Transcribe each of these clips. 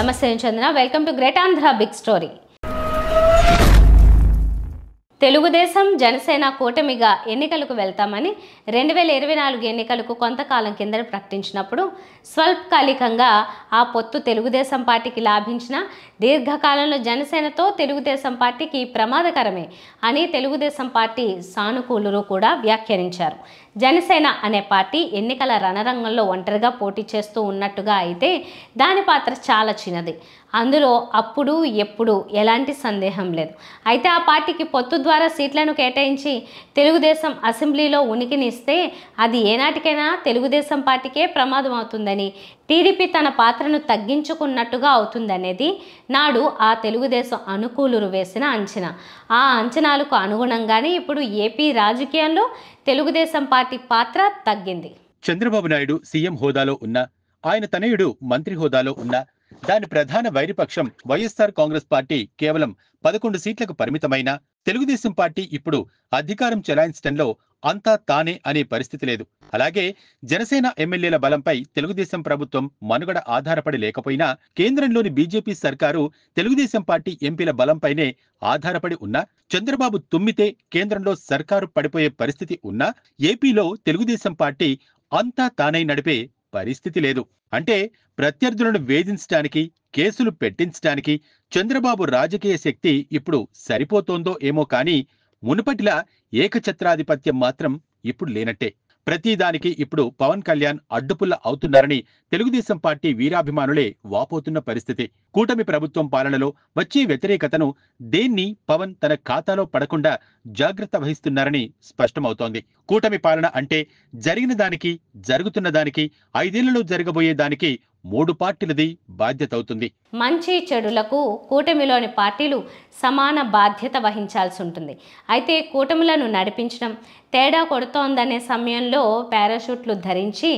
నమస్తే Chandana, welcome to great Andhra big story. Telugu Desam Janasena కూటమిగా ఎన్నికలకు వెళ్తామని 2024 ఎన్నికలకు కొంతకాలం కింద ప్రకటించినప్పుడు స్వల్పకాలికంగా ఆ పొత్తు తెలుగుదేశం పార్టీకి లాభించిన దీర్ఘకాలంలో జనసేనతో తెలుగుదేశం పార్టీకి ప్రమాదకరమే అని తెలుగుదేశం పార్టీ సానుకూలురు కూడా వ్యాఖ్యానించారు. జనసేన అనే పార్టీ ఎన్నికల రణరంగంలో ఒంటరిగా పోటీ చేస్తూ ఉన్నట్టుగా అయితే దాని పాత్ర చాలా చిన్నది. అందులో అప్పుడు ఎప్పుడు ఎలాంటి సందేహం లేదు. అయితే ఆ పార్టీకి పొత్తు ద్వారా సీట్లను కేటాయించి తెలుగుదేశం అసెంబ్లీలో ఉనికినిస్తే అది ఏనాటికైనా తెలుగుదేశం పార్టీకే ప్రమాదం అవుతుందని, టీడీపీ తన పాత్రను తగ్గించుకున్నట్టుగా అవుతుందనేది నాడు ఆ తెలుగుదేశం అనుకూలురు వేసిన అంచనా. ఆ అంచనాలకు అనుగుణంగానే ఇప్పుడు ఏపీ రాజకీయాల్లో తెలుగుదేశం పార్టీ పాత్ర తగ్గింది. చంద్రబాబు నాయుడు సీఎం హోదాలో ఉన్నా, ఆయన తనయుడు మంత్రి హోదాలో ఉన్నా, దాని ప్రధాన వైరిపక్షం వైఎస్ఆర్ కాంగ్రెస్ పార్టీ కేవలం 11 సీట్లకు పరిమితమైన తెలుగుదేశం పార్టీ ఇప్పుడు అధికారం చెలాయించడంలో అంతా తానే అనే పరిస్థితి లేదు. అలాగే జనసేన ఎమ్మెల్యేల బలంపై తెలుగుదేశం ప్రభుత్వం మనుగడ ఆధారపడి లేకపోయినా, కేంద్రంలోని బీజేపీ సర్కారు తెలుగుదేశం పార్టీ ఎంపీల బలంపైనే ఆధారపడి ఉన్నా, చంద్రబాబు తుమ్మితే కేంద్రంలో సర్కారు పడిపోయే పరిస్థితి ఉన్నా, ఏపీలో తెలుగుదేశం పార్టీ అంతా తానై నడిపే పరిస్థితి లేదు. అంటే ప్రత్యర్థులను వేధించడానికి, కేసులు పెట్టించడానికి చంద్రబాబు రాజకీయ శక్తి ఇప్పుడు సరిపోతోందో ఏమో కానీ మునుపటిలా ఏకఛత్రాధిపత్యం మాత్రం ఇప్పుడు లేనట్టే. ప్రతిదానికి ఇప్పుడు పవన్ కళ్యాణ్ అడ్డుపుల్ల అవుతున్నారని తెలుగుదేశం పార్టీ వీరాభిమానులే వాపోతున్న పరిస్థితి. కూటమి ప్రభుత్వం పాలనలో వచ్చే వ్యతిరేకతను దేన్ని పవన్ తన ఖాతాలో పడకుండా జాగ్రత్త వహిస్తున్నారని స్పష్టమవుతోంది. కూటమి పాలన అంటే జరిగిన దానికి, జరుగుతున్న దానికి, 5 ఏళ్లలో జరగబోయే దానికి 3 పార్టీలది బాధ్యత అవుతుంది. మంచి చెడులకు కూటమిలోని పార్టీలు సమాన బాధ్యత వహించాల్సి ఉంటుంది. అయితే కూటమిలను నడిపించడం తేడా కొడుతోందనే సమయంలో పారాషూట్లు ధరించి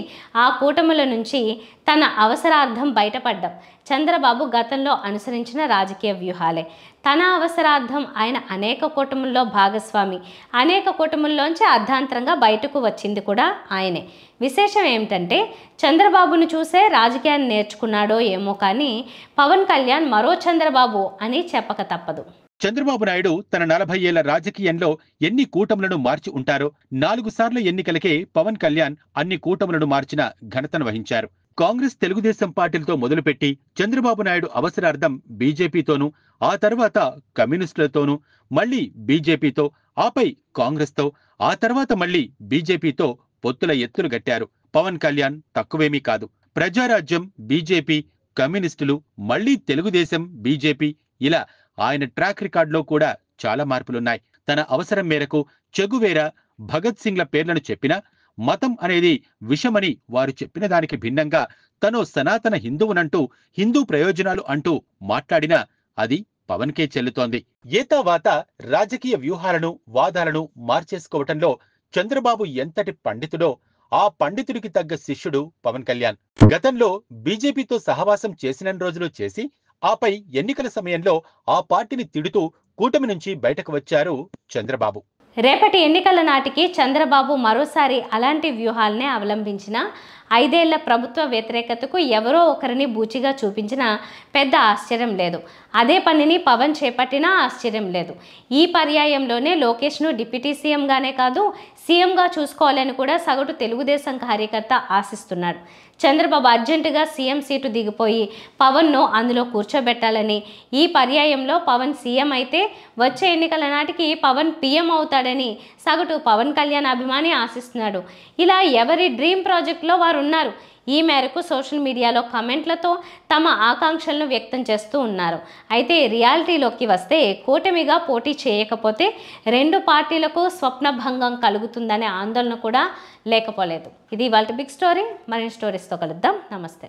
ఆ కూటమిల నుంచి తన అవసరార్థం బయటపడ్డం చంద్రబాబు గతంలో అనుసరించిన రాజకీయ వ్యూహాలే. తన అవసరార్థం ఆయన అనేక కూటముల్లో భాగస్వామి, అనేక కూటముల్లోంచి అర్ధాంతరంగా బయటకు వచ్చింది కూడా ఆయనే. విశేషం ఏమిటంటే చంద్రబాబును చూసే రాజకీయాన్ని నేర్చుకున్నాడో ఏమో కానీ పవన్ కళ్యాణ్ మరో చంద్రబాబు అని చెప్పక తప్పదు. చంద్రబాబు నాయుడు తన 40 ఏళ్ల రాజకీయంలో ఎన్ని కూటములను మార్చి ఉంటారో, 4 సార్ల ఎన్నికలకే పవన్ కళ్యాణ్ అన్ని కూటములను మార్చిన ఘనతను వహించారు. కాంగ్రెస్ తెలుగుదేశం పార్టీలతో మొదలుపెట్టి చంద్రబాబు నాయుడు అవసరార్థం బీజేపీతోనూ, ఆ తర్వాత కమ్యూనిస్టులతోనూ, మళ్లీ బీజేపీతో, ఆపై కాంగ్రెస్తో, ఆ తర్వాత మళ్లీ బీజేపీతో పొత్తుల ఎత్తులు గట్టారు. పవన్ కళ్యాణ్ తక్కువేమీ కాదు. ప్రజారాజ్యం, బీజేపీ, కమ్యూనిస్టులు, మళ్లీ తెలుగుదేశం, బీజేపీ, ఇలా ఆయన ట్రాక్ రికార్డులో కూడా చాలా మార్పులున్నాయి. తన అవసరం మేరకు చెగువేరా, భగత్ సింగ్ల పేర్లను చెప్పినా, మతం అనేది విషమని వారు చెప్పిన దానికి భిన్నంగా తను సనాతన హిందువునంటూ, హిందూ ప్రయోజనాలు అంటూ మాట్లాడినా అది పవన్కే చెల్లుతోంది. ఏతావాత రాజకీయ వ్యూహాలను, వాదాలను మార్చేసుకోవటంలో చంద్రబాబు ఎంతటి పండితుడో ఆ పండితుడికి తగ్గ శిష్యుడు పవన్ కళ్యాణ్. గతంలో బీజేపీతో సహవాసం చేసిన రోజులు చేసి, ఆపై ఎన్నికల సమయంలో ఆ పార్టీని తిడుతూ కూటమి నుంచి బయటకు వచ్చారు చంద్రబాబు. రేపటి ఎన్నికల నాటికి చంద్రబాబు మరోసారి అలాంటి వ్యూహాలనే అవలంబించిన 5 ఏళ్ల ప్రభుత్వ వ్యతిరేకతకు ఎవరో ఒకరిని బూచిగా చూపించినా పెద్ద ఆశ్చర్యం లేదు. అదే పనిని పవన్ చేపట్టినా ఆశ్చర్యం లేదు. ఈ పర్యాయంలోనే లోకేష్ను డిప్యూటీ సీఎంగానే కాదు సీఎంగా చూసుకోవాలని కూడా సగటు తెలుగుదేశం కార్యకర్త ఆశిస్తున్నాడు. చంద్రబాబు అర్జెంటుగా సీఎం సీటు దిగిపోయి పవన్ను అందులో కూర్చోబెట్టాలని, ఈ పర్యాయంలో పవన్ సీఎం అయితే వచ్చే ఎన్నికల నాటికి పవన్ పీఎం అవుతాడని సగటు పవన్ కళ్యాణ్ అభిమాని ఆశిస్తున్నాడు. ఇలా ఎవరి డ్రీమ్ ప్రాజెక్టులో వారు ఉన్నారు. ఈ మేరకు సోషల్ మీడియాలో కామెంట్లతో తమ ఆకాంక్షలను వ్యక్తం చేస్తూ ఉన్నారు. అయితే రియాలిటీలోకి వస్తే కూటమిగా పోటీ చేయకపోతే 2 పార్టీలకు స్వప్నభంగం కలుగుతుందనే ఆందోళన కూడా లేకపోలేదు. ఇది ఇవాల్టి బిగ్ స్టోరీ. మరిన్ని స్టోరీస్తో కలుద్దాం. నమస్తే.